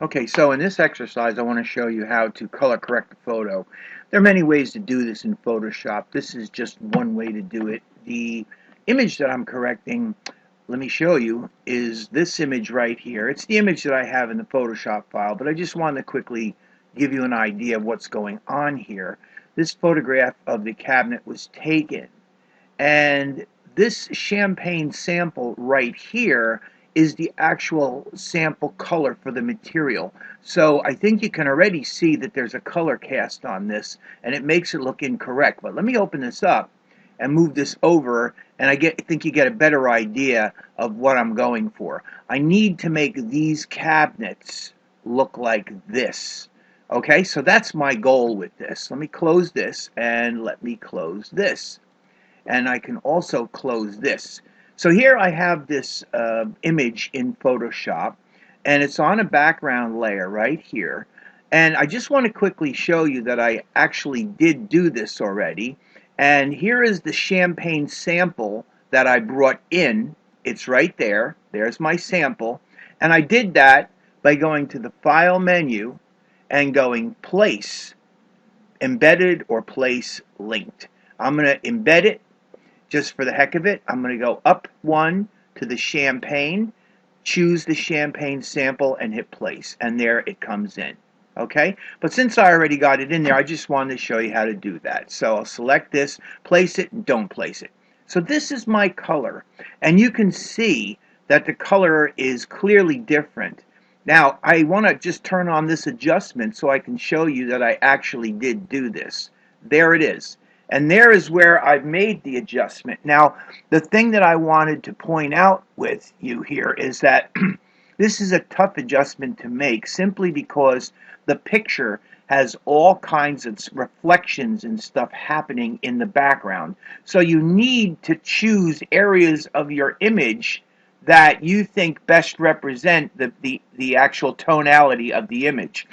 Okay, so in this exercise I want to show you how to color correct the photo. There are many ways to do this in Photoshop. This is just one way to do it. The image that I'm correcting, let me show you, is this image right here. It's the image that I have in the Photoshop file, but I just wanted to quickly give you an idea of what's going on here. This photograph of the cabinet was taken, and this champagne sample right here is the actual sample color for the material. So I think you can already see that there's a color cast on this, and it makes it look incorrect. But let me open this up and move this over, and I think you get a better idea of what I'm going for. I need to make these cabinets look like this. Okay, so that's my goal with this. Let me close this, and let me close this. And I can also close this. So here I have this image in Photoshop, and it's on a background layer right here. And I just want to quickly show you that I actually did do this already. And here is the champagne sample that I brought in. It's right there. There's my sample. And I did that by going to the File menu and going Place, Embedded or Place Linked. I'm going to embed it. Just for the heck of it, I'm going to go up one to the champagne, choose the champagne sample, and hit place. And there it comes in. Okay? But since I already got it in there, I just wanted to show you how to do that. So I'll select this, place it, and don't place it. So this is my color. And you can see that the color is clearly different. Now, I want to just turn on this adjustment so I can show you that I actually did do this. There it is. And there is where I've made the adjustment. Now, the thing that I wanted to point out with you here is that this is a tough adjustment to make simply because the picture has all kinds of reflections and stuff happening in the background. So you need to choose areas of your image that you think best represent the actual tonality of the image.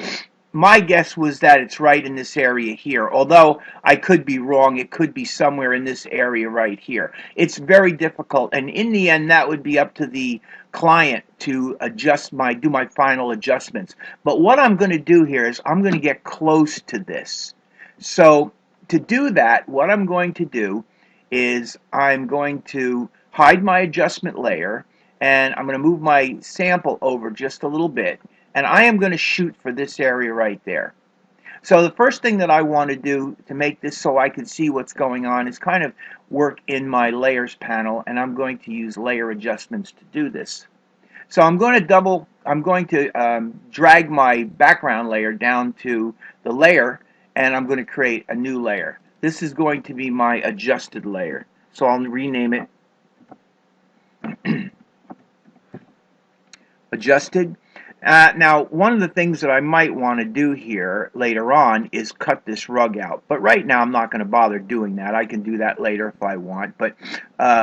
My guess was that it's right in this area here, although I could be wrong. It could be somewhere in this area right here. It's very difficult, and in the end that would be up to the client to do my final adjustments. But what I'm going to do here is I'm going to get close to this. So to do that, what I'm going to do is I'm going to hide my adjustment layer, and I'm going to move my sample over just a little bit, and I am going to shoot for this area right there. So the first thing that I want to do to make this so I can see what's going on is kind of work in my layers panel, and I'm going to use layer adjustments to do this. So I'm going to drag my background layer down to the layer, and I'm going to create a new layer. This is going to be my adjusted layer. So I'll rename it adjusted. Now, one of the things that I might want to do here later on is cut this rug out. But right now, I'm not going to bother doing that. I can do that later if I want. But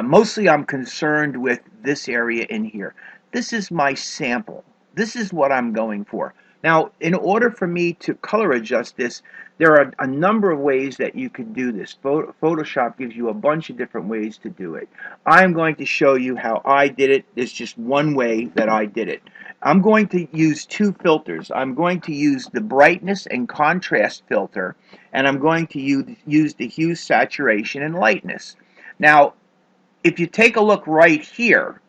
mostly, I'm concerned with this area in here. This is my sample. This is what I'm going for. Now, in order for me to color adjust this, there are a number of ways that you could do this. Photoshop gives you a bunch of different ways to do it. I'm going to show you how I did it. There's just one way that I did it. I'm going to use two filters. I'm going to use the brightness and contrast filter, and I'm going to use the hue, saturation, and lightness. Now, if you take a look right here,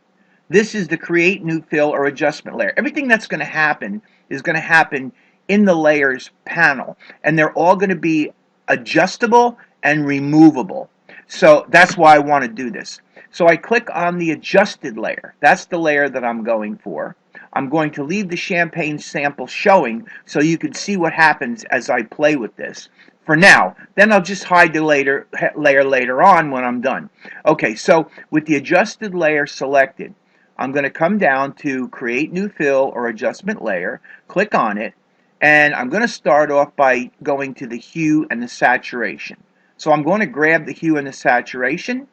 this is the create new fill or adjustment layer. Everything that's going to happen is going to happen in the layers panel, and they're all going to be adjustable and removable. So that's why I want to do this. So I click on the adjusted layer. That's the layer that I'm going for. I'm going to leave the champagne sample showing so you can see what happens as I play with this for now. Then I'll just hide the layer later on when I'm done. Okay, so with the adjusted layer selected, I'm going to come down to create new fill or adjustment layer, click on it, and I'm going to start off by going to the hue and the saturation. So I'm going to grab the hue and the saturation,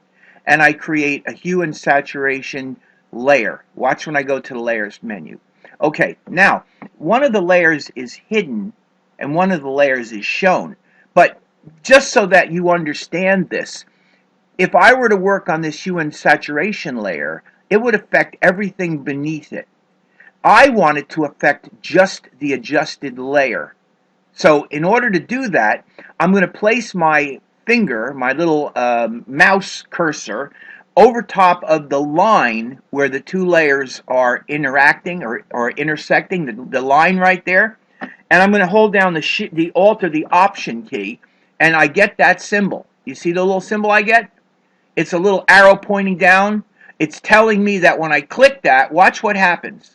and I create a hue and saturation layer. Watch when I go to the layers menu. Okay, now one of the layers is hidden and one of the layers is shown. But just so that you understand this, if I were to work on this hue and saturation layer, it would affect everything beneath it. I want it to affect just the adjusted layer. So in order to do that, I'm going to place my finger, my little mouse cursor, over top of the line where the two layers are interacting or intersecting, the line right there. And I'm going to hold down the option key, and I get that symbol. You see the little symbol I get? It's a little arrow pointing down. It's telling me that when I click that, watch what happens.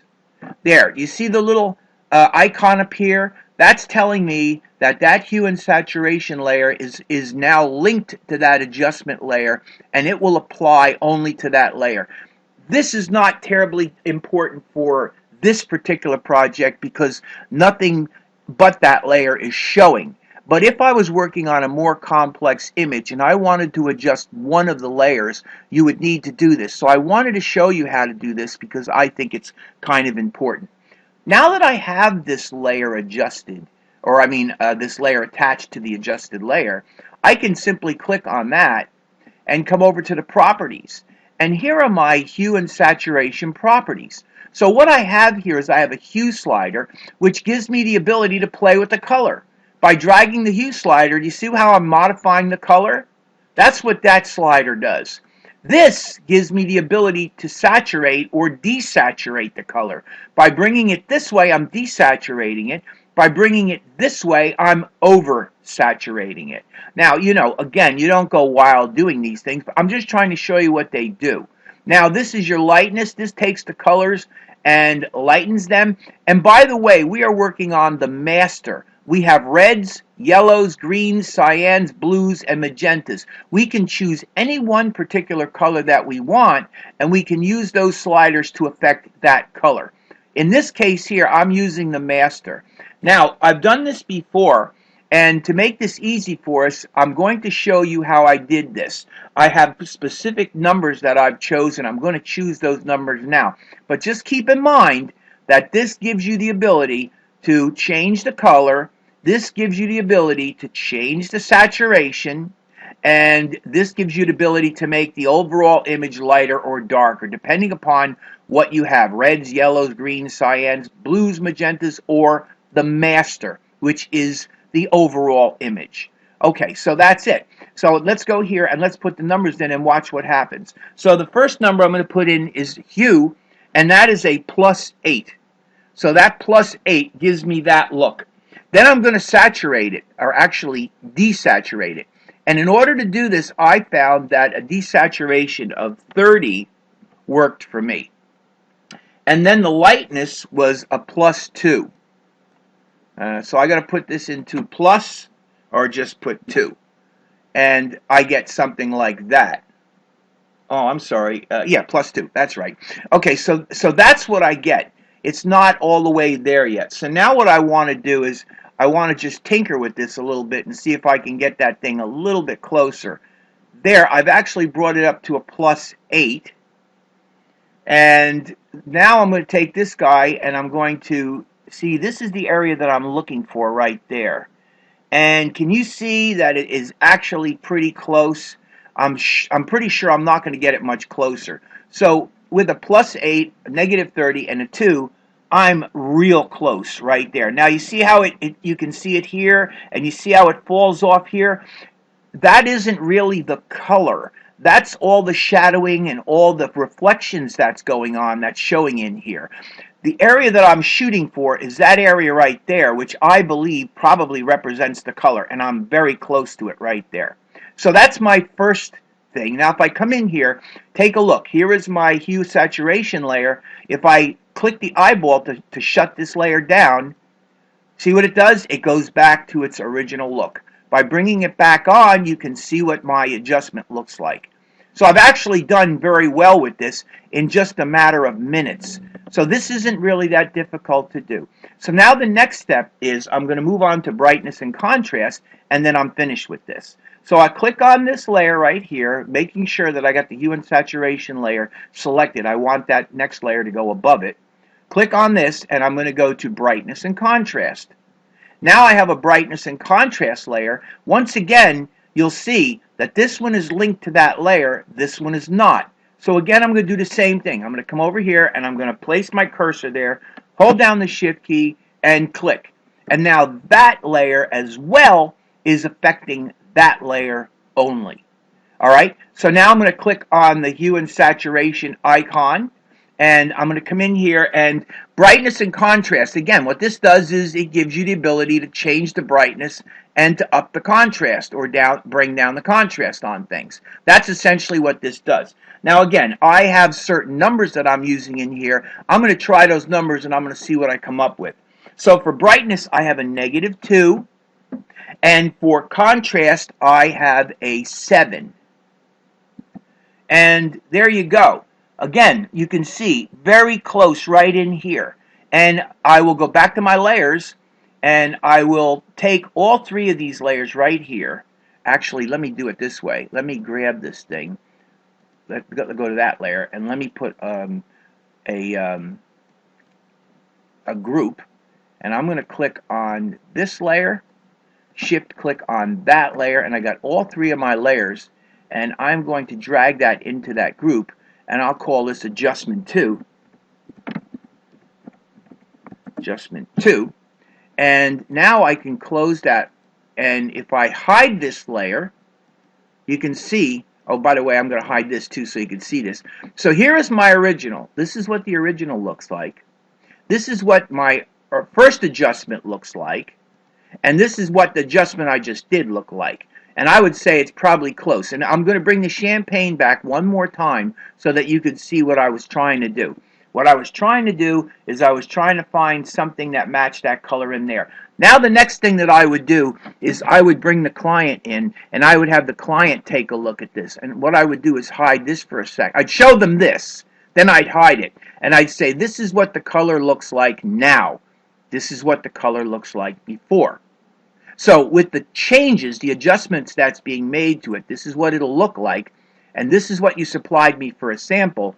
There, you see the little icon appear? That's telling me that that hue and saturation layer is now linked to that adjustment layer, and it will apply only to that layer. This is not terribly important for this particular project because nothing but that layer is showing. But if I was working on a more complex image and I wanted to adjust one of the layers, you would need to do this. So I wanted to show you how to do this because I think it's kind of important. Now that I have this layer adjusted, or this layer attached to the adjusted layer, I can simply click on that and come over to the properties. And here are my hue and saturation properties. So what I have here is I have a hue slider, which gives me the ability to play with the color. By dragging the hue slider, do you see how I'm modifying the color? That's what that slider does. This gives me the ability to saturate or desaturate the color. By bringing it this way, I'm desaturating it. By bringing it this way, I'm oversaturating it. Now, again, you don't go wild doing these things, but I'm just trying to show you what they do. Now, this is your lightness. This takes the colors and lightens them. And by the way, we are working on the master. We have reds, yellows, greens, cyans, blues, and magentas. We can choose any one particular color that we want, and we can use those sliders to affect that color. In this case here, I'm using the master. Now, I've done this before, and to make this easy for us, I'm going to show you how I did this. I have specific numbers that I've chosen. I'm going to choose those numbers now. But just keep in mind that this gives you the ability to change the color. This gives you the ability to change the saturation, and this gives you the ability to make the overall image lighter or darker, depending upon what you have: reds, yellows, greens, cyans, blues, magentas, or the master, which is the overall image. Okay, so that's it. So let's go here and let's put the numbers in and watch what happens. So the first number I'm going to put in is hue, and that is a +8. So that +8 gives me that look. Then I'm going to saturate it, or actually desaturate it. And in order to do this, I found that a desaturation of 30 worked for me. And then the lightness was a +2. So I got to put this into plus, or just put 2. And I get something like that. Oh, I'm sorry. Yeah, +2. That's right. Okay, so that's what I get. It's not all the way there yet. So now what I want to do is I want to just tinker with this a little bit and see if I can get that thing a little bit closer. There, I've actually brought it up to a +8. And now I'm going to take this guy and I'm going to see, this is the area that I'm looking for right there. And can you see that it is actually pretty close? I'm pretty sure I'm not going to get it much closer. So with a +8, a -30, and a 2, I'm real close right there. Now you see how you can see it here, and you see how it falls off here? That isn't really the color. That's all the shadowing and all the reflections that's going on, that's showing in here. The area that I'm shooting for is that area right there, which I believe probably represents the color, and I'm very close to it right there. So that's my first thing. Now if I come in here, take a look. Here is my hue saturation layer. If I click the eyeball to shut this layer down, see what it does? It goes back to its original look. By bringing it back on, you can see what my adjustment looks like. So I've actually done very well with this in just a matter of minutes. So this isn't really that difficult to do. So now the next step is I'm going to move on to brightness and contrast, and then I'm finished with this. So I click on this layer right here, making sure that I got the hue and saturation layer selected. I want that next layer to go above it. Click on this, and I'm going to go to brightness and contrast. Now I have a brightness and contrast layer. Once again, you'll see that this one is linked to that layer, this one is not. So again, I'm going to do the same thing. I'm going to come over here and I'm going to place my cursor there hold down the Shift key, and click. And now that layer as well is affecting that layer only. All right, so now I'm going to click on the hue and saturation icon, and I'm going to come in here, and brightness and contrast. Again, what this does is it gives you the ability to change the brightness and to up the contrast or bring down the contrast on things. That's essentially what this does. Now again, I have certain numbers that I'm using in here. I'm going to try those numbers and I'm going to see what I come up with. So for brightness, I have a -2, and for contrast, I have a 7. And there you go. Again, you can see very close right in here. And I will go back to my layers, and I will take all 3 of these layers right here. Actually, let me do it this way. Let me grab this thing. Let's go to that layer, and let me put a group. And I'm going to click on this layer, Shift click on that layer, and I got all 3 of my layers. And I'm going to drag that into that group, and I'll call this adjustment 2. Adjustment 2. And now I can close that, and if I hide this layer, you can see, oh, by the way, I'm going to hide this too so you can see this. So here is my original. This is what the original looks like. This is what my first adjustment looks like. And this is what the adjustment I just did look like. And I would say it's probably close. And I'm going to bring the champagne back one more time so that you could see what I was trying to do. What I was trying to do is I was trying to find something that matched that color in there. Now the next thing that I would do is I would bring the client in, and I would have the client take a look at this. And what I would do is hide this for a sec. I'd show them this, then I'd hide it. And I'd say, this is what the color looks like now. This is what the color looks like before. So with the changes, the adjustments that's being made to it, this is what it'll look like, and this is what you supplied me for a sample.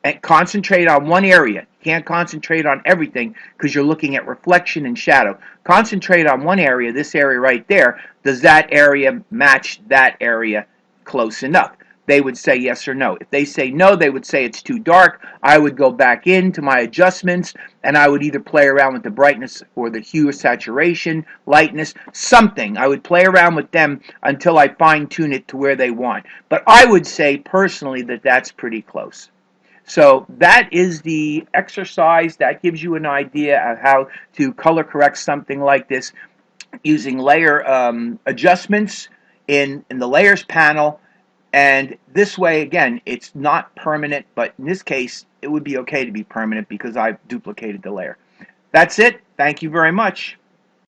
And concentrate on one area. You can't concentrate on everything because you're looking at reflection and shadow. Concentrate on one area, this area right there. Does that area match that area close enough? They would say yes or no. If they say no, they would say it's too dark. I would go back into my adjustments, and I would either play around with the brightness or the hue saturation, lightness, something. I would play around with them until I fine-tune it to where they want. But I would say personally that that's pretty close. So that is the exercise. That gives you an idea of how to color correct something like this using layer adjustments in the layers panel. And this way, again, it's not permanent, but in this case, it would be okay to be permanent because I've duplicated the layer. That's it. Thank you very much.